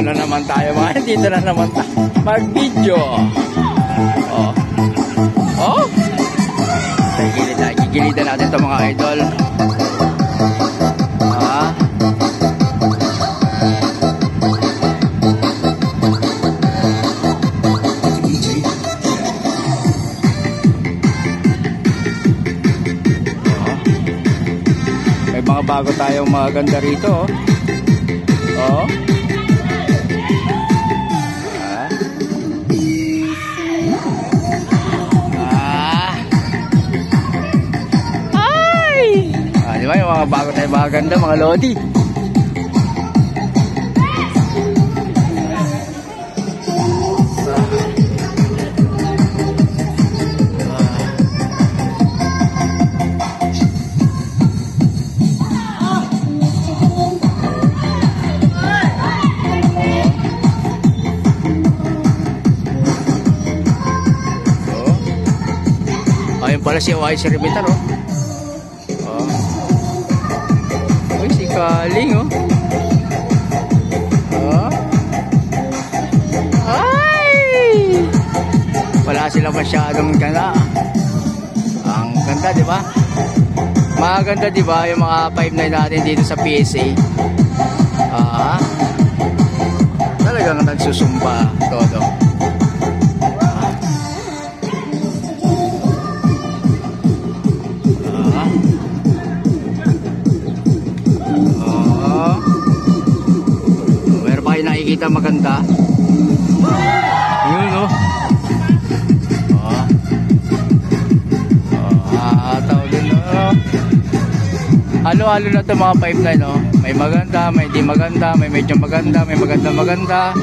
na naman tayo mga, dito na naman tayo mag-video. Oh. Oh. Gigilitan natin ito mga idol. Ah. May mga bago tayong mga ganda rito. Oh. Di ba yung mga bago tayo mga ganda, mga lodi. Ayun pala si Oay Siribitar, oh. Kaling, oh. Oh. Ay! Wala sila masyadong ganda. Ang ganda, di ba? Maganda, di ba? Yung mga 5.9 natin dito sa PSA. Talagang nagsusumba todo. Nakikita maganda. Yun, no? Tawag din, no? Halo-halo na ito mga 5.9, no? May maganda, may di maganda, may medyo maganda, may maganda-maganda,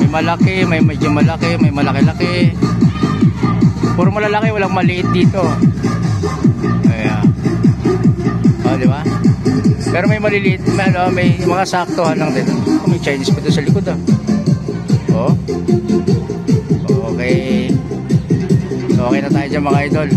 may malaki, may medyo malaki, may malaki-laki. Puro malalaki, walang maliit dito. Ayan. Di ba? Pero may maliliit, may mga saktohan lang din. May Chinese pa sa likod, ah. Oh. Okay. Okay na tayo dyan mga idol.